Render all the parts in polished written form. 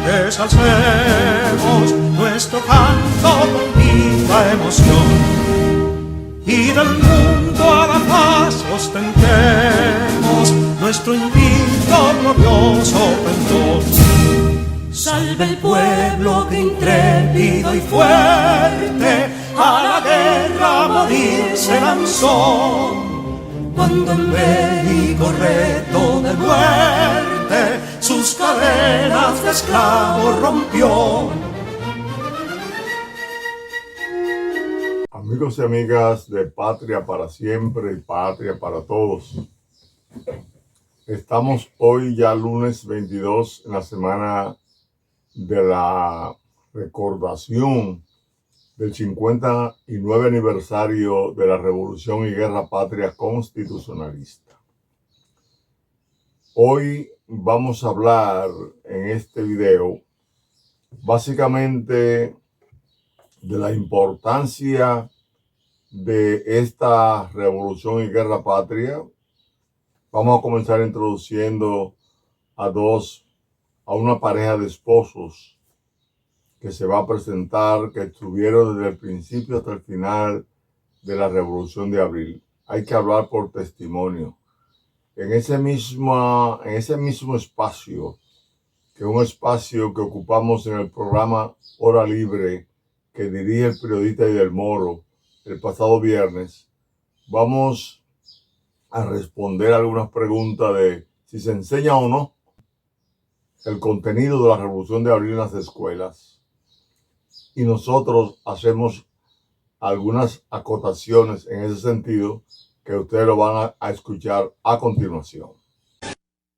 Desalcemos nuestro canto con viva emoción y del mundo a la paz ostentemos nuestro invicto glorioso pendón. Salve el pueblo que intrépido y fuerte a la guerra a morir se lanzó, cuando el bélico reto de muerte sus cadenas de esclavos rompió. Amigos y amigas de Patria para Siempre y Patria para Todos, estamos hoy ya lunes 22 en la semana de la recordación del 59 aniversario de la Revolución y Guerra Patria Constitucionalista. Hoy vamos a hablar en este video básicamente de la importancia de esta Revolución y Guerra Patria. Vamos a comenzar introduciendo a una pareja de esposos que se va a presentar, que estuvieron desde el principio hasta el final de la Revolución de Abril. Hay que hablar por testimonio. En ese mismo espacio, que es un espacio que ocupamos en el programa Hora Libre, que dirige el periodista Idel Moro el pasado viernes, vamos a responder algunas preguntas de si se enseña o no el contenido de la Revolución de Abril en las escuelas. Y nosotros hacemos algunas acotaciones en ese sentido que ustedes lo van a escuchar a continuación.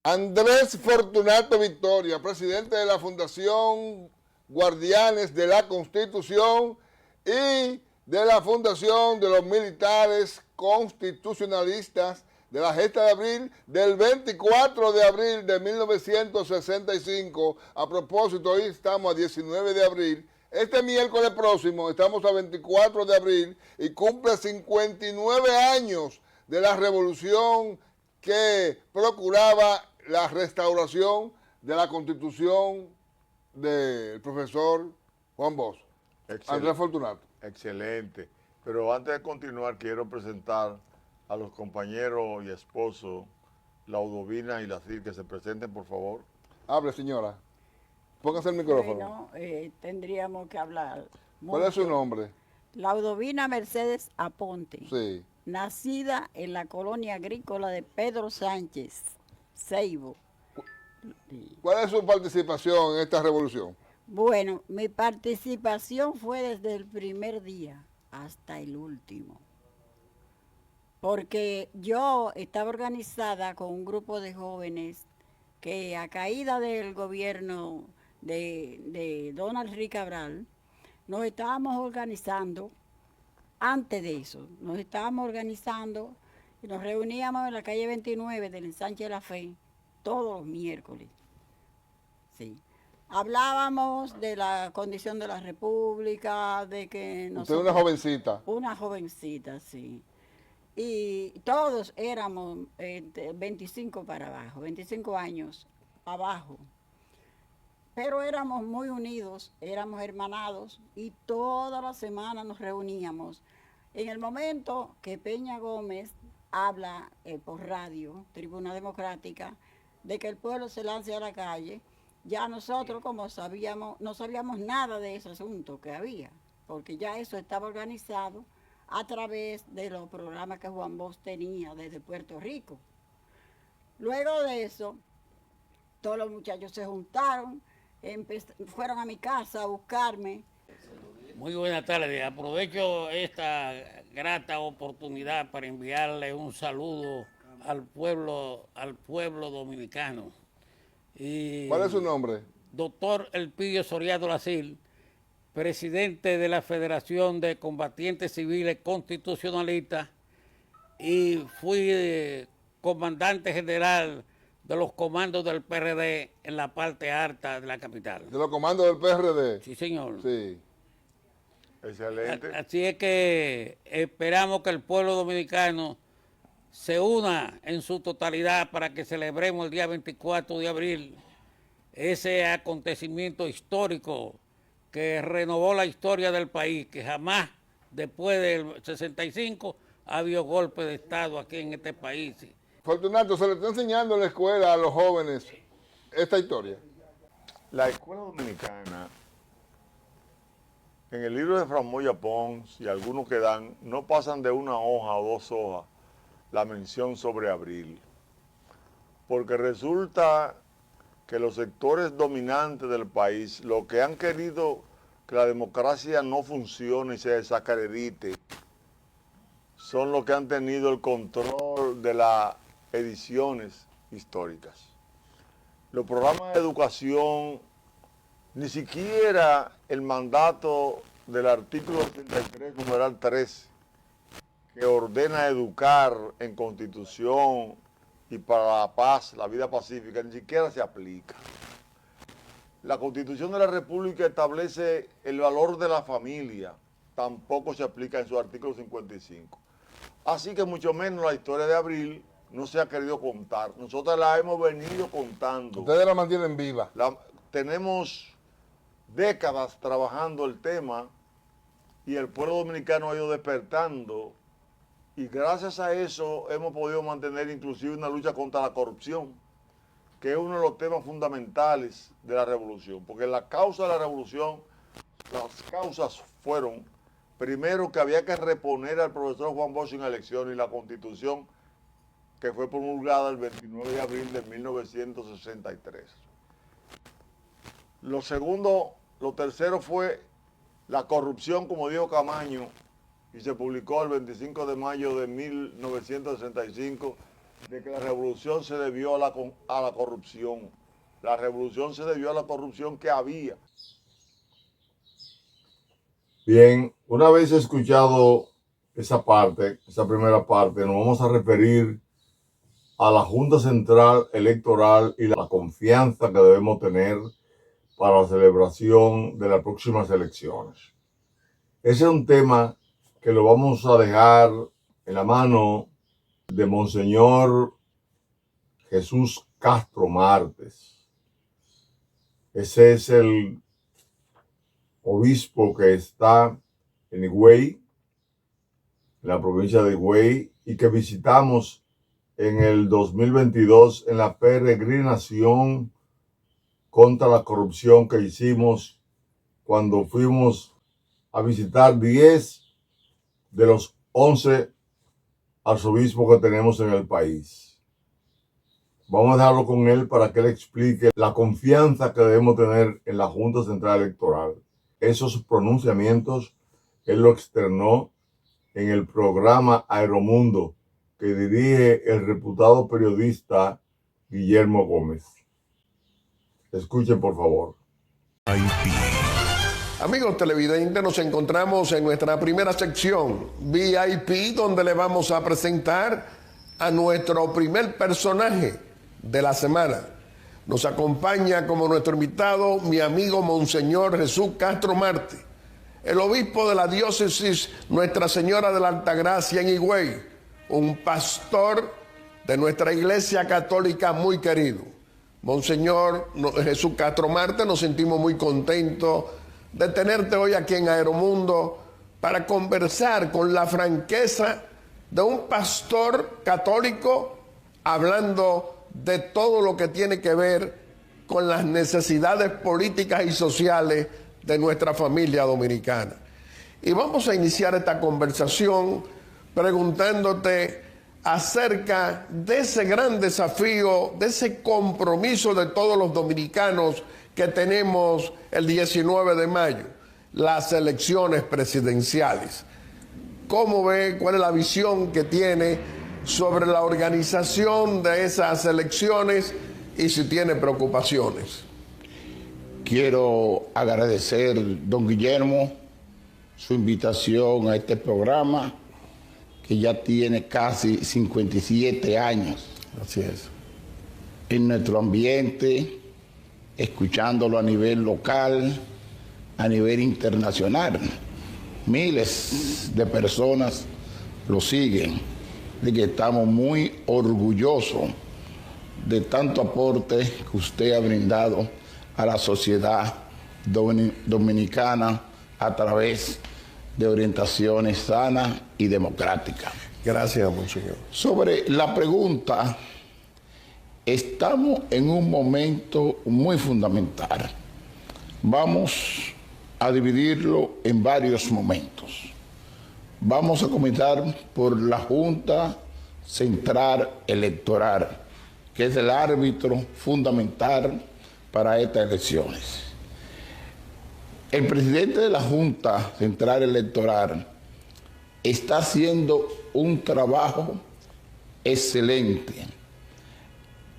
Andrés Fortunato Victoria, presidente de la Fundación Guardianes de la Constitución y de la Fundación de los Militares Constitucionalistas de la Gesta de Abril del 24 de abril de 1965. A propósito, hoy estamos a 19 de abril. Este miércoles próximo estamos a 24 de abril y cumple 59 años de la revolución que procuraba la restauración de la Constitución del profesor Juan Bosch. Andrés Fortunato. Excelente. Pero antes de continuar, quiero presentar a los compañeros y esposos, Laudovina y Lacir, que se presenten, por favor. Hable, señora. Póngase el micrófono. Bueno, tendríamos que hablar. ¿Cuál es su nombre? Laudovina Mercedes Aponte. Sí. Nacida en la colonia agrícola de Pedro Sánchez, Ceibo. ¿Cuál es su participación en esta revolución? Bueno, mi participación fue desde el primer día hasta el último. Porque yo estaba organizada con un grupo de jóvenes que a caída del gobierno de Donald Rick Cabral, nos estábamos organizando, antes de eso, nos estábamos organizando y nos reuníamos en la calle 29 del Ensanche de la Fe todos los miércoles. Sí. Hablábamos de la condición de la República, de que nosotros... Usted es una jovencita. Una jovencita, sí. Y todos éramos 25 para abajo, 25 años abajo. Pero éramos muy unidos, éramos hermanados y toda la semana nos reuníamos. En el momento que Peña Gómez habla por radio, Tribuna Democrática, de que el pueblo se lance a la calle, ya nosotros como sabíamos, no sabíamos nada de ese asunto que había, porque ya eso estaba organizado a través de los programas que Juan Bosch tenía desde Puerto Rico. Luego de eso, todos los muchachos se juntaron, fueron a mi casa a buscarme. Muy buenas tardes. Aprovecho esta grata oportunidad para enviarle un saludo al pueblo dominicano. ¿Cuál es su nombre? Doctor Elpidio Soriano Lacil, presidente de la Federación de Combatientes Civiles Constitucionalistas, y fui comandante general de los comandos del PRD en la parte alta de la capital. ¿De los comandos del PRD? Sí, señor. Sí. Excelente. Así es que esperamos que el pueblo dominicano se una en su totalidad para que celebremos el día 24 de abril ese acontecimiento histórico que renovó la historia del país, que jamás después del 65 ha habido golpe de Estado aquí en este país. Fortunato, ¿se le está enseñando en la escuela a los jóvenes esta historia? La escuela dominicana, en el libro de Fran Moya Pons y algunos que dan, no pasan de una hoja o dos hojas la mención sobre Abril. Porque resulta que los sectores dominantes del país, lo que han querido que la democracia no funcione y se desacarerite, son los que han tenido el control de las ediciones históricas. Los programas de educación, ni siquiera el mandato del artículo 83, numeral 13, que ordena educar en Constitución y para la paz, la vida pacífica, ni siquiera se aplica. La Constitución de la República establece el valor de la familia, tampoco se aplica en su artículo 55. Así que mucho menos la historia de Abril no se ha querido contar. Nosotros la hemos venido contando. Ustedes la mantienen viva. Tenemos décadas trabajando el tema y el pueblo dominicano ha ido despertando y gracias a eso hemos podido mantener inclusive una lucha contra la corrupción, que es uno de los temas fundamentales de la revolución, porque la causa de la revolución, las causas fueron, primero, que había que reponer al profesor Juan Bosch en elecciones y la Constitución que fue promulgada el 29 de abril de 1963. Lo tercero fue la corrupción, como dijo Camaño, y se publicó el 25 de mayo de 1965, de que la revolución se debió a la corrupción. La revolución se debió a la corrupción que había. Bien, una vez escuchado esa primera parte, nos vamos a referir a la Junta Central Electoral y la confianza que debemos tener para la celebración de las próximas elecciones. Ese es un tema que lo vamos a dejar en la mano de Monseñor Jesús Castro Martes. Ese es el obispo que está en Higüey, en la provincia de Higüey, y que visitamos en el 2022 en la peregrinación contra la corrupción que hicimos cuando fuimos a visitar 10 de los 11 arzobispos que tenemos en el país. Vamos a dejarlo con él para que él explique la confianza que debemos tener en la Junta Central Electoral. Esos pronunciamientos él lo externó en el programa Aeromundo que dirige el reputado periodista Guillermo Gómez. Escuchen, por favor. Amigos televidentes, nos encontramos en nuestra primera sección VIP, donde le vamos a presentar a nuestro primer personaje de la semana. Nos acompaña como nuestro invitado mi amigo Monseñor Jesús Castro Martes, el obispo de la diócesis Nuestra Señora de la Altagracia en Higüey, un pastor de nuestra iglesia católica muy querido. Monseñor Jesús Castro Martes, nos sentimos muy contentos de tenerte hoy aquí en Aeromundo para conversar con la franqueza de un pastor católico hablando de todo lo que tiene que ver con las necesidades políticas y sociales de nuestra familia dominicana. Y vamos a iniciar esta conversación preguntándote acerca de ese gran desafío, de ese compromiso de todos los dominicanos que tenemos el 19 de mayo, las elecciones presidenciales. ¿Cómo ve? ¿Cuál es la visión que tiene sobre la organización de esas elecciones y si tiene preocupaciones? Quiero agradecer, don Guillermo, su invitación a este programa que ya tiene casi 57 años. Así es. En nuestro ambiente, escuchándolo a nivel local, a nivel internacional. Miles de personas lo siguen, de que estamos muy orgullosos de tanto aporte que usted ha brindado a la sociedad dominicana a través de orientaciones sanas y democráticas. Gracias, monseñor. Sobre la pregunta, estamos en un momento muy fundamental. Vamos a dividirlo en varios momentos. Vamos a comenzar por la Junta Central Electoral, que es el árbitro fundamental para estas elecciones. El presidente de la Junta Central Electoral está haciendo un trabajo excelente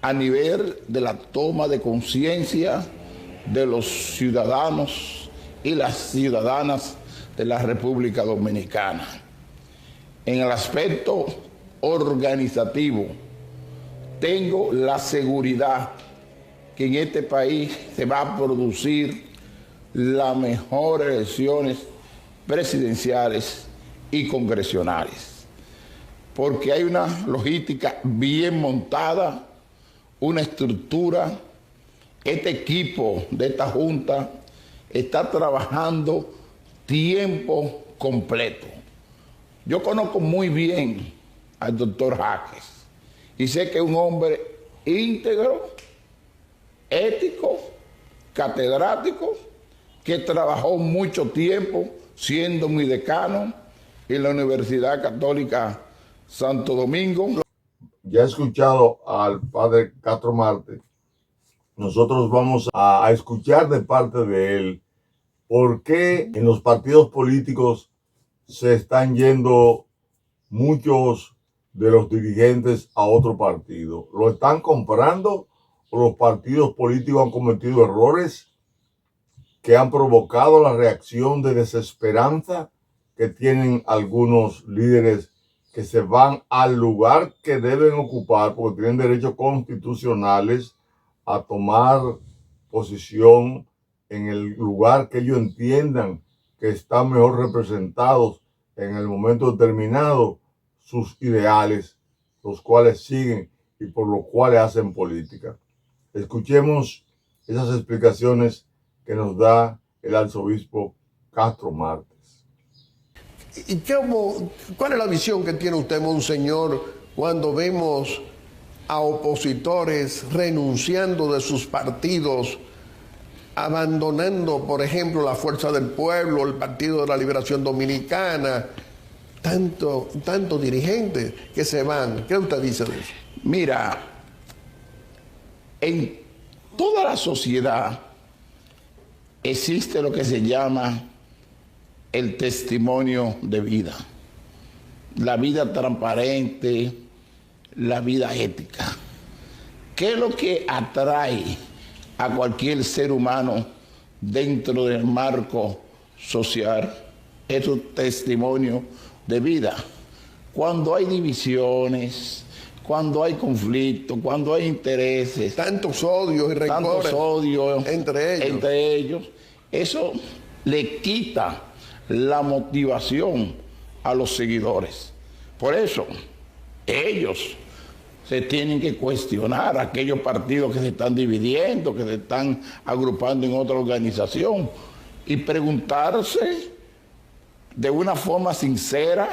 a nivel de la toma de conciencia de los ciudadanos y las ciudadanas de la República Dominicana. En el aspecto organizativo, tengo la seguridad que en este país se va a producir las mejores elecciones presidenciales y congresionales, porque hay una logística bien montada, una estructura. Este equipo de esta Junta está trabajando tiempo completo. Yo conozco muy bien al doctor Jaques y sé que es un hombre íntegro, ético, catedrático, que trabajó mucho tiempo siendo mi decano en la Universidad Católica Santo Domingo. Ya he escuchado al padre Castro Marte. Nosotros vamos a escuchar de parte de él por qué en los partidos políticos se están yendo muchos de los dirigentes a otro partido. ¿Lo están comprando o los partidos políticos han cometido errores que han provocado la reacción de desesperanza que tienen algunos líderes que se van al lugar que deben ocupar porque tienen derechos constitucionales a tomar posición en el lugar que ellos entiendan que están mejor representados en el momento determinado sus ideales, los cuales siguen y por los cuales hacen política? Escuchemos esas explicaciones que nos da el arzobispo Castro Martes. ¿Y cuál es la visión que tiene usted, monseñor, cuando vemos a opositores renunciando de sus partidos, abandonando, por ejemplo, la Fuerza del Pueblo, el Partido de la Liberación Dominicana, tantos dirigentes que se van? ¿Qué usted dice de eso? Mira, en toda la sociedad existe lo que se llama el testimonio de vida, la vida transparente, la vida ética. ¿Qué es lo que atrae a cualquier ser humano dentro del marco social? Es un testimonio de vida. Cuando hay divisiones, cuando hay conflictos, cuando hay intereses, Tantos odios y rencores entre ellos, eso le quita la motivación a los seguidores. Por eso, ellos se tienen que cuestionar aquellos partidos que se están dividiendo, que se están agrupando en otra organización, y preguntarse de una forma sincera,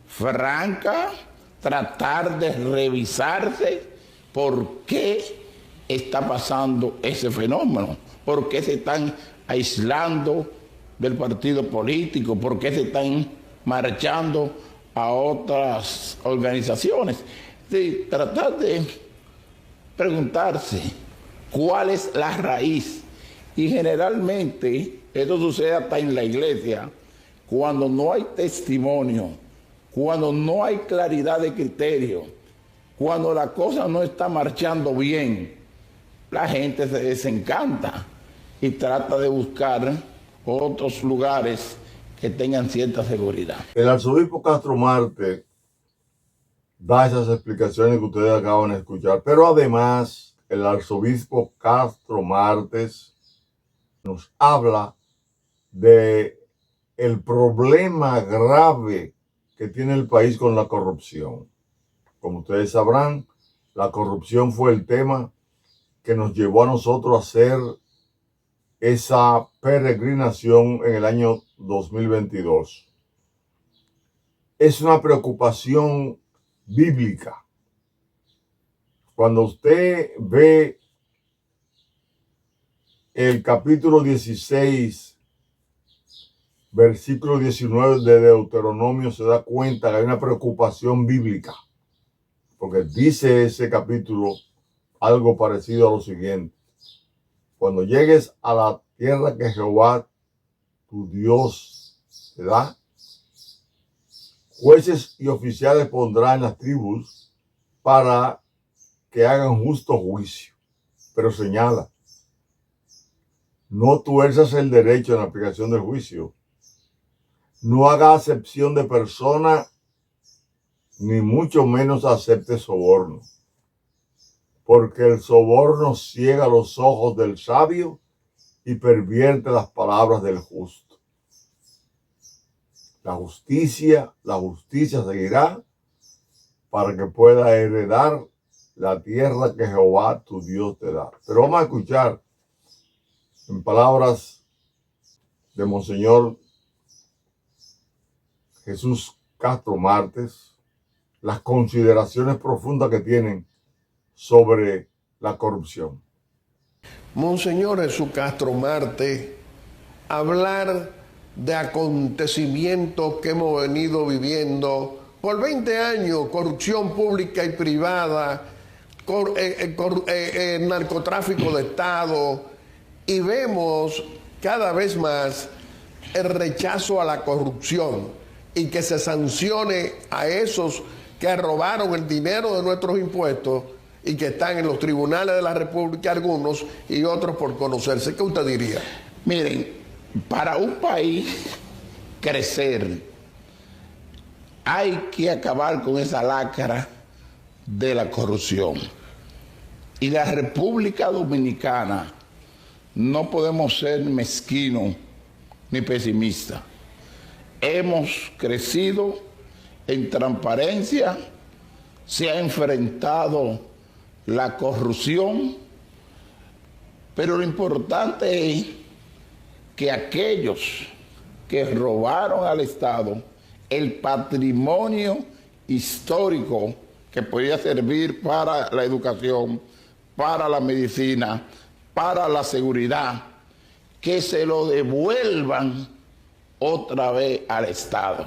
franca, tratar de revisarse por qué está pasando ese fenómeno, por qué se están aislando del partido político, por qué se están marchando a otras organizaciones. Sí, tratar de preguntarse cuál es la raíz. Y generalmente esto sucede hasta en la iglesia, cuando no hay testimonio, cuando no hay claridad de criterio, cuando la cosa no está marchando bien, la gente se desencanta y trata de buscar otros lugares que tengan cierta seguridad. El arzobispo Castro Marte da esas explicaciones que ustedes acaban de escuchar, pero además el arzobispo Castro Martes nos habla de el problema grave que tiene el país con la corrupción. Como ustedes sabrán, la corrupción fue el tema que nos llevó a nosotros a ser esa peregrinación en el año 2022. Es una preocupación bíblica. Cuando usted ve el capítulo 16, versículo 19 de Deuteronomio, se da cuenta que hay una preocupación bíblica, porque dice ese capítulo algo parecido a lo siguiente: cuando llegues a la tierra que Jehová tu Dios te da, jueces y oficiales pondrá en las tribus para que hagan justo juicio, pero señala: no tuerzas el derecho en la aplicación del juicio, no haga acepción de persona, ni mucho menos acepte soborno, porque el soborno ciega los ojos del sabio y pervierte las palabras del justo. La justicia seguirá para que pueda heredar la tierra que Jehová tu Dios te da. Pero vamos a escuchar en palabras de Monseñor Jesús Castro Martes las consideraciones profundas que tienen sobre la corrupción. Monseñor Jesús Castro Marte, hablar de acontecimientos que hemos venido viviendo por 20 años, corrupción pública y privada, narcotráfico de Estado, y vemos cada vez más el rechazo a la corrupción y que se sancione a esos que robaron el dinero de nuestros impuestos y que están en los tribunales de la República, algunos, y otros por conocerse. ¿Qué usted diría? Miren, para un país crecer hay que acabar con esa lacra de la corrupción. Y la República Dominicana no podemos ser mezquinos ni pesimistas. Hemos crecido en transparencia, se ha enfrentado la corrupción, pero lo importante es que aquellos que robaron al Estado el patrimonio histórico que podía servir para la educación, para la medicina, para la seguridad, que se lo devuelvan otra vez al Estado,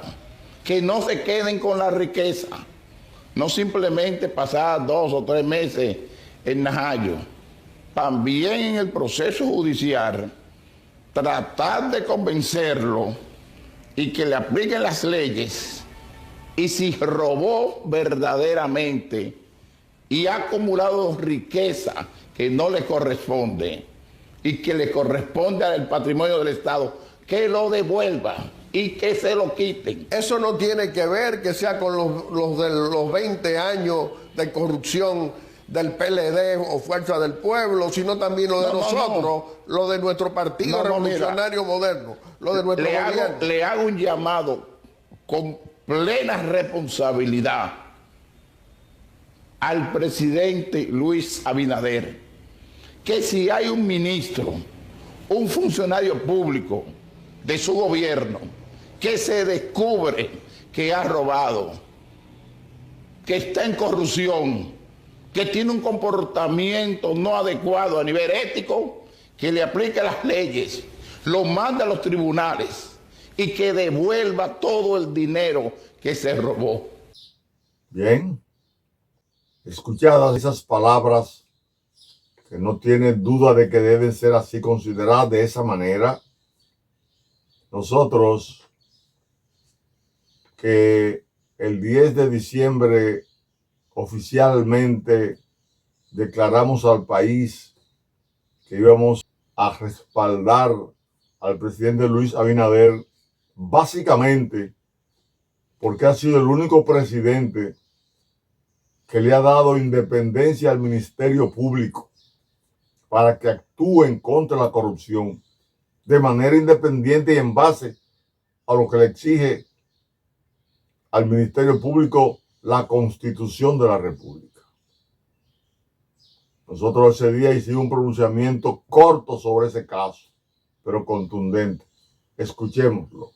que no se queden con la riqueza, no simplemente pasar 2 o 3 meses en Najayo, también en el proceso judicial tratar de convencerlo y que le apliquen las leyes, y si robó verdaderamente y ha acumulado riqueza que no le corresponde y que le corresponde al patrimonio del Estado, que lo devuelva y que se lo quiten. Eso no tiene que ver que sea con los 20 años de corrupción del PLD o Fuerza del Pueblo, sino también lo de nosotros, lo de nuestro Partido Revolucionario Moderno, lo de nuestro gobierno. Le hago un llamado con plena responsabilidad al presidente Luis Abinader, que si hay un ministro, un funcionario público de su gobierno, que se descubre que ha robado, que está en corrupción, que tiene un comportamiento no adecuado a nivel ético, que le aplique las leyes, lo manda a los tribunales y que devuelva todo el dinero que se robó. Bien, escuchadas esas palabras, que no tiene duda de que deben ser así consideradas de esa manera, nosotros que el 10 de diciembre oficialmente declaramos al país que íbamos a respaldar al presidente Luis Abinader, básicamente porque ha sido el único presidente que le ha dado independencia al Ministerio Público para que actúen contra la corrupción de manera independiente y en base a lo que le exige al Ministerio Público la Constitución de la República. Nosotros ese día hicimos un pronunciamiento corto sobre ese caso, pero contundente. Escuchémoslo.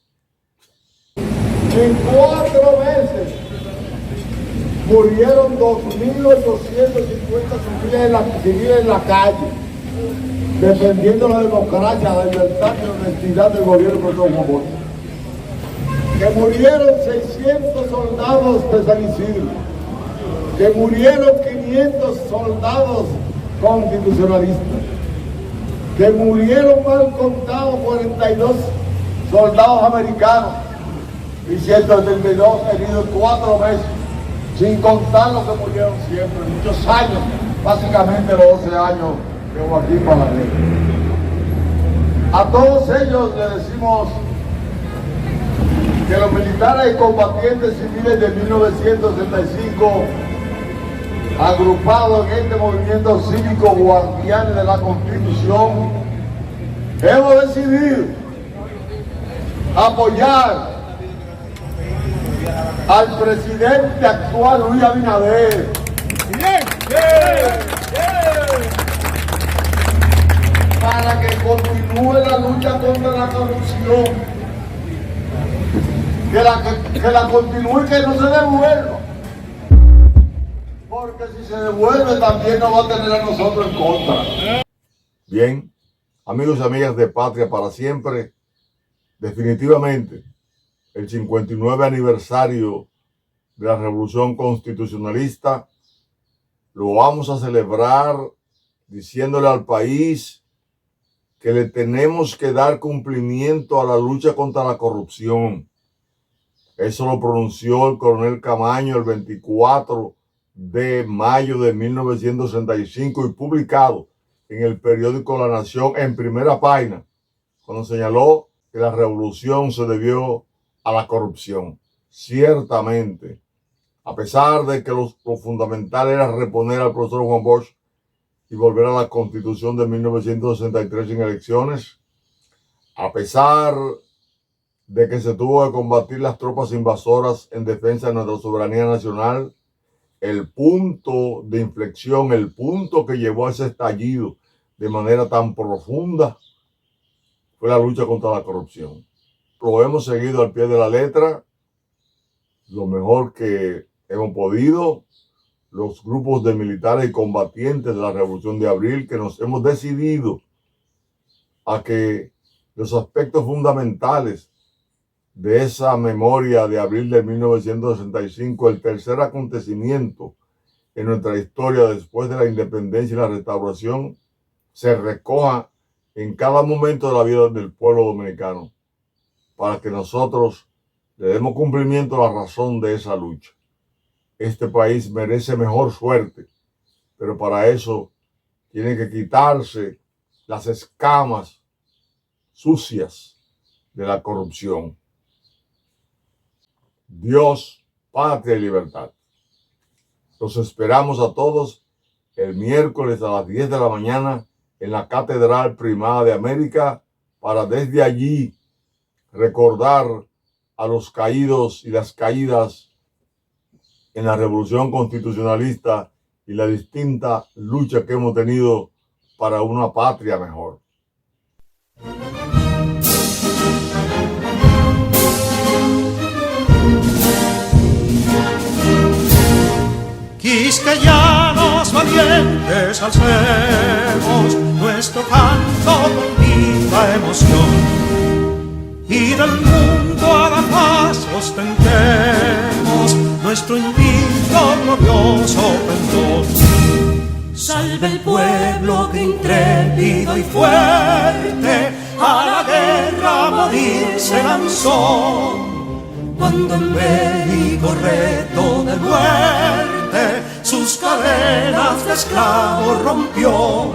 En 4 meses murieron 2.850 civiles en la calle, defendiendo la democracia, la libertad y la honestidad del gobierno de Juan Bosch. Que murieron 600 soldados de San Isidro, que murieron 500 soldados constitucionalistas, que murieron mal contados 42 soldados americanos y 172 heridos en 4 meses, sin contar los que murieron siempre, muchos años, básicamente los 12 años de Joaquín Balaguer. A todos ellos les decimos que los militares y combatientes civiles de 1965, agrupados en este movimiento cívico Guardianes de la Constitución, hemos decidido apoyar al presidente actual Luis Abinader. Para que continúe la lucha contra la corrupción, que la continúe y que no se devuelva, porque si se devuelve también nos va a tener a nosotros en contra. Bien, amigos y amigas de Patria para Siempre, definitivamente el 59 aniversario de la Revolución Constitucionalista lo vamos a celebrar diciéndole al país que le tenemos que dar cumplimiento a la lucha contra la corrupción. Eso lo pronunció el coronel Camaño el 24 de mayo de 1965 y publicado en el periódico La Nación en primera página, cuando señaló que la revolución se debió a la corrupción. Ciertamente, a pesar de que lo fundamental era reponer al profesor Juan Bosch y volver a la Constitución de 1963 sin elecciones, a pesar de que se tuvo que combatir las tropas invasoras en defensa de nuestra soberanía nacional, el punto de inflexión, el punto que llevó a ese estallido de manera tan profunda fue la lucha contra la corrupción. Lo hemos seguido al pie de la letra, lo mejor que hemos podido, los grupos de militares y combatientes de la Revolución de Abril, que nos hemos decidido a que los aspectos fundamentales de esa memoria de abril de 1965, el tercer acontecimiento en nuestra historia después de la independencia y la restauración, se recoja en cada momento de la vida del pueblo dominicano, para que nosotros le demos cumplimiento a la razón de esa lucha. Este país merece mejor suerte, pero para eso tiene que quitarse las escamas sucias de la corrupción. Dios, patria y libertad. Los esperamos a todos el miércoles a las 10 de la mañana en la Catedral Primada de América para desde allí recordar a los caídos y las caídas en la Revolución Constitucionalista y la distinta lucha que hemos tenido para una patria mejor. Quisqueyanos valientes alcemos nuestro canto con viva emoción, y del mundo a la paz ostentemos nuestro invicto glorioso pendón. Salve el pueblo que intrépido y fuerte a la guerra a morir se lanzó, cuando en bélico reto de muerte sus cadenas de esclavos rompió.